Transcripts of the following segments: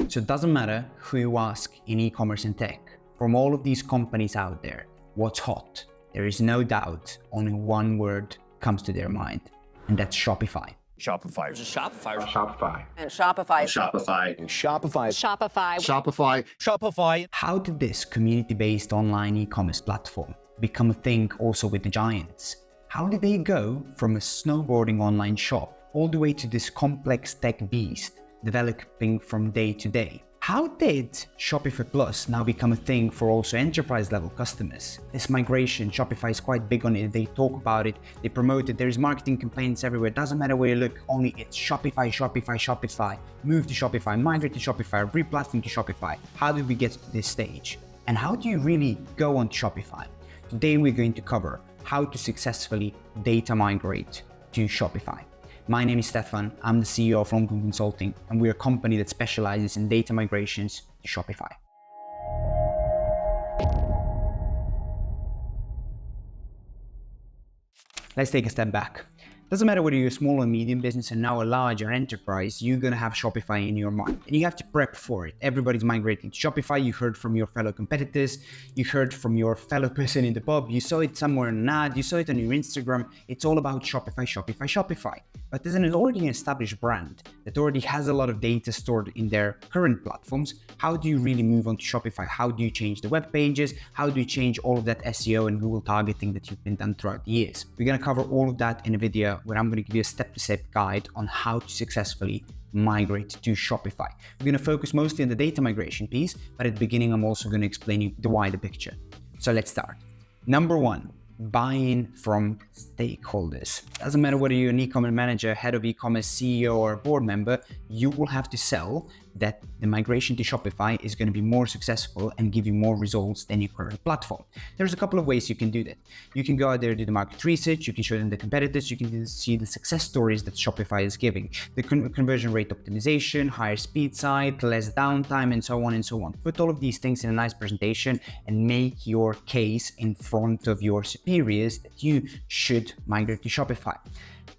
So it doesn't matter who you ask in e-commerce and tech, from all of these companies out there, what's hot? There is no doubt only one word comes to their mind, and that's Shopify. Shopify. Shopify. Shopify. And Shopify. Shopify. Shopify. Shopify. Shopify. Shopify. How did this community-based online e-commerce platform become a thing also with the giants? How did they go from a snowboarding online shop all the way to this complex tech beast developing from day to day? How did Shopify Plus now become a thing for also enterprise level customers? This migration, Shopify is quite big on it. They talk about it, they promote it. There's marketing campaigns everywhere. It doesn't matter where you look, only it's Shopify, Shopify, Shopify. Move to Shopify, migrate to Shopify, re-platform to Shopify. How did we get to this stage? And how do you really go on Shopify? Today we're going to cover how to successfully data migrate to Shopify. My name is Stefan, I'm the CEO of Loncom Consulting, and we're a company that specializes in data migrations to Shopify. Let's take a step back. Doesn't matter whether you're a small or medium business and now a larger enterprise, you're going to have Shopify in your mind and you have to prep for it. Everybody's migrating to Shopify. You heard from your fellow competitors. You heard from your fellow person in the pub. You saw it somewhere in an ad. You saw it on your Instagram. It's all about Shopify, Shopify, Shopify. But there's an already established brand that already has a lot of data stored in their current platforms. How do you really move on to Shopify? How do you change the web pages? How do you change all of that SEO and Google targeting that you've been done throughout the years? We're going to cover all of that in a video where I'm going to give you a step-to-step guide on how to successfully migrate to Shopify. We're going to focus mostly on the data migration piece, but at the beginning, I'm also going to explain you the wider picture. So let's start. Number one, buy-in from stakeholders. Doesn't matter whether you're an e-commerce manager, head of e-commerce, CEO, or a board member, you will have to sell that the migration to Shopify is going to be more successful and give you more results than your current platform. There's a couple of ways you can do that. You can go out there, do the market research, you can show them the competitors, you can see the success stories that Shopify is giving, the conversion rate optimization, higher speed side, less downtime, and so on and so on. Put all of these things in a nice presentation and make your case in front of your superiors that you should migrate to Shopify.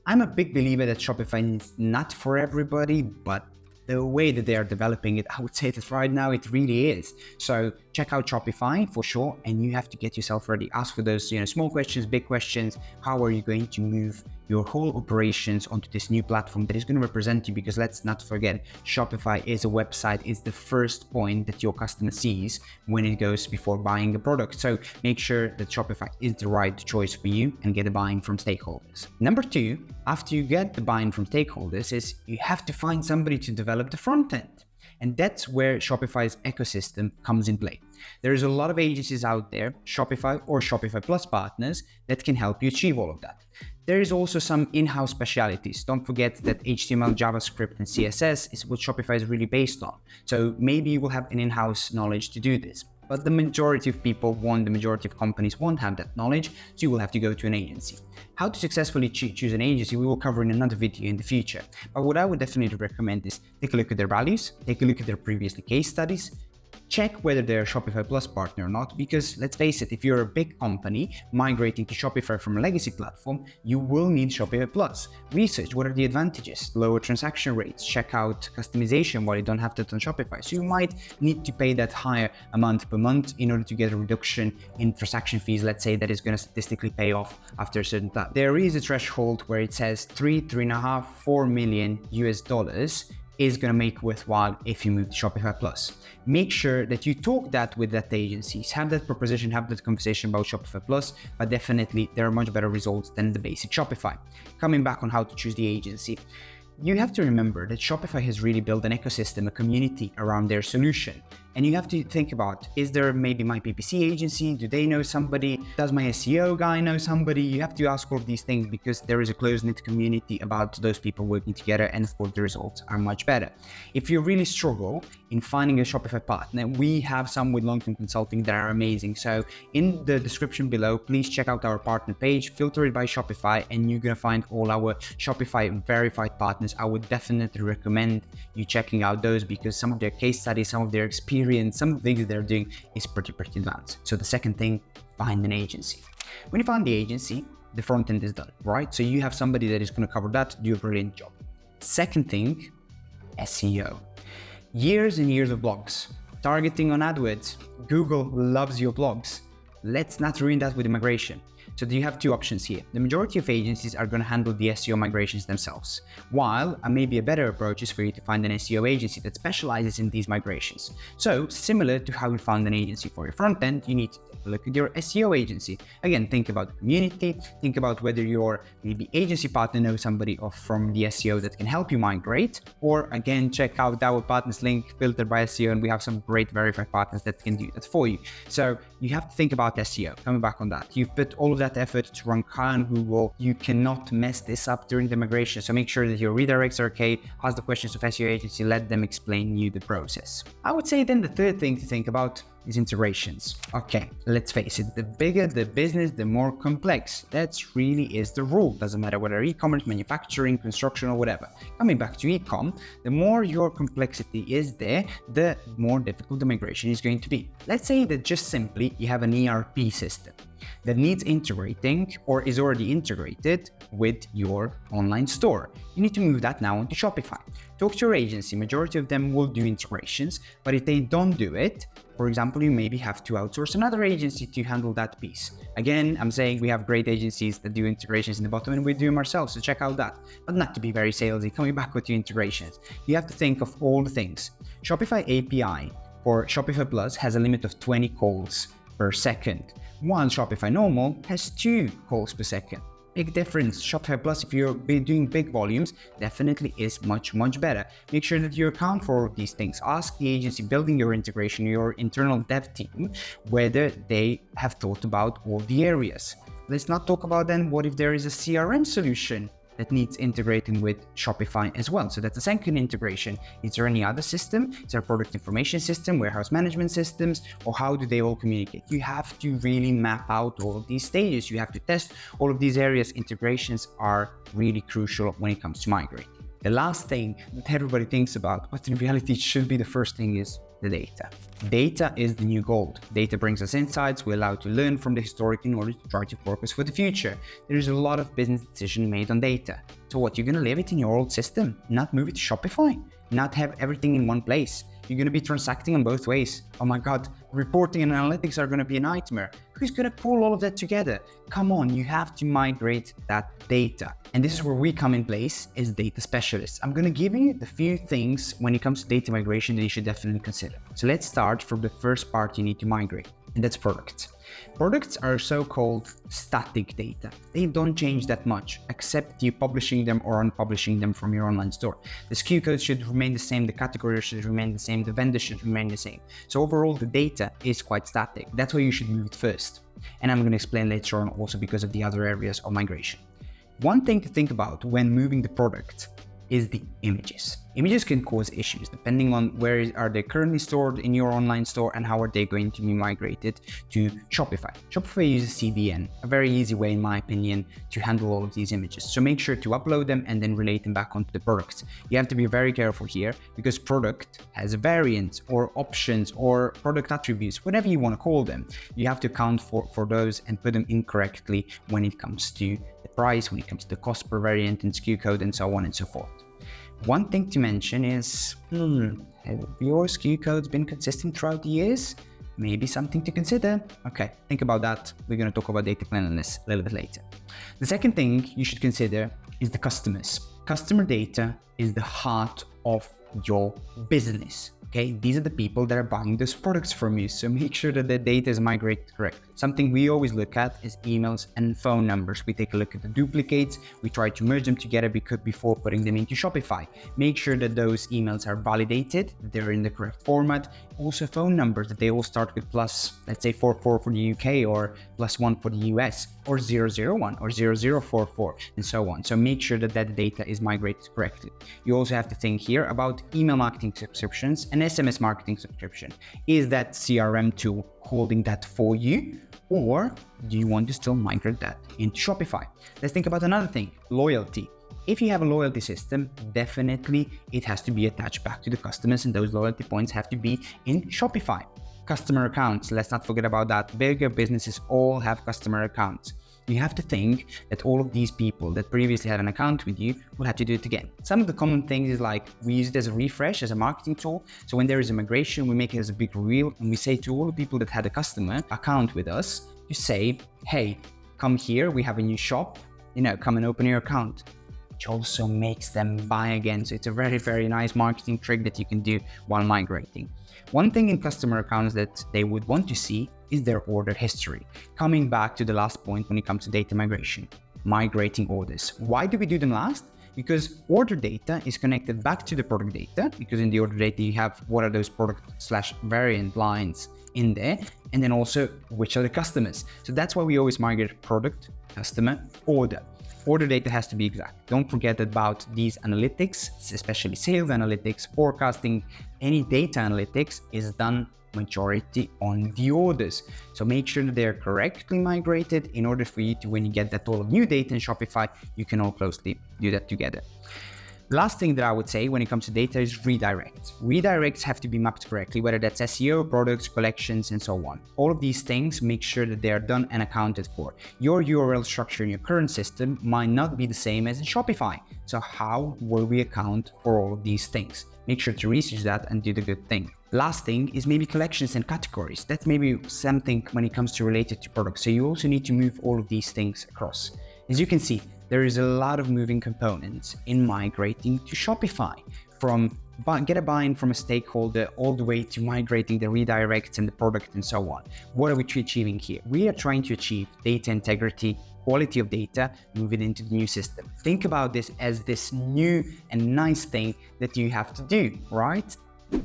I'm a big believer that Shopify is not for everybody, but the way that they are developing it, I would say that right now it really is. So check out Shopify for sure, and you have to get yourself ready. Ask for those, small questions, big questions. How are you going to move your whole operations onto this new platform that is going to represent you? Because let's not forget, Shopify is a website, is the first point that your customer sees when it goes before buying a product. So make sure that Shopify is the right choice for you and get a buy-in from stakeholders. Number two, after you get the buy-in from stakeholders, is you have to find somebody to develop the front end. And that's where Shopify's ecosystem comes in play. There's a lot of agencies out there, Shopify or Shopify Plus partners, that can help you achieve all of that. There is also some in-house specialities. Don't forget that HTML, JavaScript, and CSS is what Shopify is really based on. So maybe you will have an in-house knowledge to do this. But the majority of people the majority of companies won't have that knowledge, so you will have to go to an agency. How to successfully choose an agency, we will cover in another video in the future. But what I would definitely recommend is take a look at their values, take a look at their previously case studies, check whether they're a Shopify Plus partner or not, because let's face it, if you're a big company migrating to Shopify from a legacy platform, you will need Shopify Plus. Research what are the advantages, lower transaction rates, check out customization while you don't have that on Shopify. So you might need to pay that higher amount per month in order to get a reduction in transaction fees, let's say, that is going to statistically pay off after a certain time. There is a threshold where it says $3.5, $4 million US is going to make worthwhile if you move to Shopify Plus. Make sure that you talk that with that agencies, have that proposition, have that conversation about Shopify Plus, but definitely there are much better results than the basic Shopify. Coming back on how to choose the agency, you have to remember that Shopify has really built an ecosystem, a community around their solution. And you have to think about, is there maybe my PPC agency? Do they know somebody? Does my SEO guy know somebody? You have to ask all of these things because there is a close-knit community about those people working together, and of course the results are much better. If you really struggle in finding a Shopify partner, we have some with Loncom Consulting that are amazing. So in the description below, please check out our partner page, filter it by Shopify, and you're going to find all our Shopify verified partners. I would definitely recommend you checking out those because some of their case studies, some of their experience, some of the things they're doing is pretty advanced. So the second thing, find an agency. When you find the agency, the front end is done, right? So you have somebody that is going to cover that, do a brilliant job. Second thing, SEO. Years and years of blogs. Targeting on AdWords. Google loves your blogs. Let's not ruin that with immigration. So you have two options here. The majority of agencies are going to handle the SEO migrations themselves, while maybe a better approach is for you to find an SEO agency that specializes in these migrations. So similar to how you found an agency for your front end, you need to take a look at your SEO agency. Again, think about the community, think about whether your maybe agency partner knows somebody from the SEO that can help you migrate, or again, check out our partners link filtered by SEO, and we have some great verified partners that can do that for you. So you have to think about SEO. Coming back on that, you've put all of that effort to rank high on Google. You cannot mess this up during the migration. So make sure that your redirects are okay. Ask the questions of SEO agency. Let them explain you the process. I would say then the third thing to think about is integrations. Okay, let's face it, the bigger the business, the more complex. That really is the rule. Doesn't matter whether e-commerce, manufacturing, construction, or whatever. Coming back to e-com, the more your complexity is there, the more difficult the migration is going to be. Let's say that just simply you have an ERP system that needs integrating or is already integrated with your online store. You need to move that now onto Shopify. Talk to your agency. Majority of them will do integrations, but if they don't do it, for example, you maybe have to outsource another agency to handle that piece. Again, I'm saying we have great agencies that do integrations in the bottom and we do them ourselves, so check out that. But not to be very salesy, coming back with your integrations. You have to think of all the things. Shopify API for Shopify Plus has a limit of 20 calls per second, while Shopify Normal has 2 calls per second. Big difference. Shopify Plus, if you're doing big volumes, definitely is much better. Make sure that you account for all these things. Ask the agency building your integration, your internal dev team, whether they have thought about all the areas. Let's not talk about then what if there is a CRM solution that needs integrating with Shopify as well. So that's the second integration. Is there any other system? Is there a product information system, warehouse management systems, or how do they all communicate? You have to really map out all of these stages. You have to test all of these areas. Integrations are really crucial when it comes to migrating. The last thing that everybody thinks about, but in reality it should be the first thing, is the data. Data is the new gold. Data brings us insights. We're allowed to learn from the historic in order to try to focus for the future. There is a lot of business decision made on data. So what, you're going to leave it in your old system, not move it to Shopify, not have everything in one place. You're going to be transacting on both ways. Oh my God, reporting and analytics are going to be a nightmare. Who's going to pull all of that together? Come on, you have to migrate that data. And this is where we come in place as data specialists. I'm going to give you the few things when it comes to data migration that you should definitely consider. So let's start from the first part you need to migrate, and that's products. Products are so-called static data. They don't change that much, except you publishing them or unpublishing them from your online store. The SKU code should remain the same, the category should remain the same, the vendor should remain the same. So overall, the data is quite static. That's why you should move it first. And I'm going to explain later on also because of the other areas of migration. One thing to think about when moving the product is the images. Images can cause issues depending on where are they currently stored in your online store and how are they going to be migrated to Shopify. Shopify uses CDN, a very easy way in my opinion to handle all of these images. So make sure to upload them and then relate them back onto the products. You have to be very careful here because product has variants or options or product attributes, whatever you want to call them. You have to account for those and put them incorrectly when it comes to the price, when it comes to the cost per variant and SKU code and so on and so forth. One thing to mention is, have your SKU codes been consistent throughout the years? Maybe something to consider. Okay, think about that. We're going to talk about data cleanliness a little bit later. The second thing you should consider is the customers. Customer data is the heart of your business. Okay, these are the people that are buying those products from you. So make sure that the data is migrated correctly. Something we always look at is emails and phone numbers. We take a look at the duplicates. We try to merge them together before putting them into Shopify. Make sure that those emails are validated, they're in the correct format. Also phone numbers, that they all start with plus, let's say 44 for the UK or +1 for the US or 001 or 0044 and so on. So make sure that that data is migrated correctly. You also have to think here about email marketing subscriptions and SMS marketing subscription. Is that CRM tool holding that for you? Or do you want to still migrate that into Shopify? Let's think about another thing, loyalty. If you have a loyalty system, definitely it has to be attached back to the customers, and those loyalty points have to be in Shopify. Customer accounts, let's not forget about that. Bigger businesses all have customer accounts. you have to think that all of these people that previously had an account with you will have to do it again. Some of the common things is like we use it as a refresh, as a marketing tool. So when there is a migration, we make it as a big reveal and we say to all the people that had a customer account with us, you say, hey, come here, we have a new shop, come and open your account. Which also makes them buy again. So it's a very, very nice marketing trick that you can do while migrating. One thing in customer accounts that they would want to see is their order history. Coming back to the last point when it comes to data migration, migrating orders. Why do we do them last? Because order data is connected back to the product data, because in the order data you have what are those product/variant lines in there, and then also which are the customers. So that's why we always migrate product, customer, order. Order data has to be exact. Don't forget about these analytics, especially sales analytics, forecasting, any data analytics is done majority on the orders. So make sure that they're correctly migrated in order for you to, when you get that all new data in Shopify, you can all closely do that together. Last thing that I would say when it comes to data is redirects. Redirects have to be mapped correctly, whether that's SEO, products, collections, and so on. All of these things, make sure that they are done and accounted for. Your URL structure in your current system might not be the same as in Shopify. So how will we account for all of these things? Make sure to research that and do the good thing. Last thing is maybe collections and categories. That's maybe something when it comes to related to products. So you also need to move all of these things across. As you can see, there is a lot of moving components in migrating to Shopify, from get a buy-in from a stakeholder all the way to migrating the redirects and the product and so on. What are we achieving here? We are trying to achieve data integrity, quality of data, move it into the new system. Think about this as this new and nice thing that you have to do, right?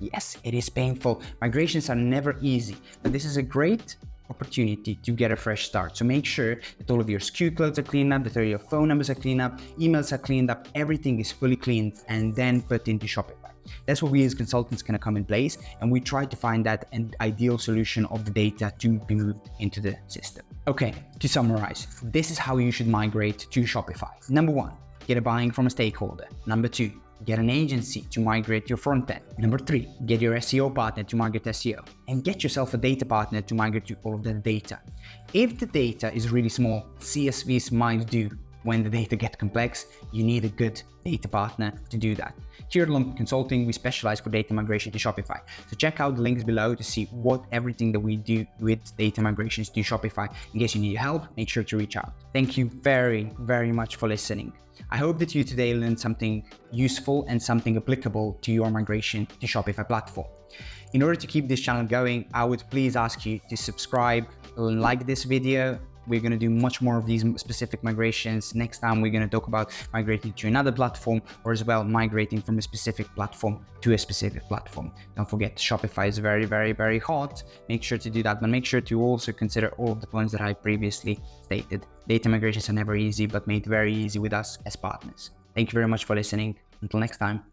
Yes, it is painful. Migrations are never easy, but this is a great opportunity to get a fresh start. So make sure that all of your SKU codes are cleaned up, that all your phone numbers are cleaned up, emails are cleaned up, everything is fully cleaned and then put into Shopify. That's what we as consultants can come in place, and we try to find that an ideal solution of the data to be moved into the system. Okay, to summarize, this is how you should migrate to Shopify. Number 1, get a buying from a stakeholder. Number 2, get an agency to migrate your front end. Number 3, get your SEO partner to migrate SEO, and get yourself a data partner to migrate to all of the data. If the data is really small, CSVs might do. When the data get complex, you need a good data partner to do that. Here at Loncom Consulting, we specialize for data migration to Shopify. So check out the links below to see what everything that we do with data migrations to Shopify. In case you need help, make sure to reach out. Thank you very, very much for listening. I hope that you today learned something useful and something applicable to your migration to Shopify platform. In order to keep this channel going, I would please ask you to subscribe, like this video. We're going to do much more of these specific migrations. Next time, we're going to talk about migrating to another platform, or as well migrating from a specific platform to a specific platform. Don't forget, Shopify is very, very, very hot. Make sure to do that, but make sure to also consider all of the points that I previously stated. Data migrations are never easy, but made very easy with us as partners. Thank you very much for listening. Until next time.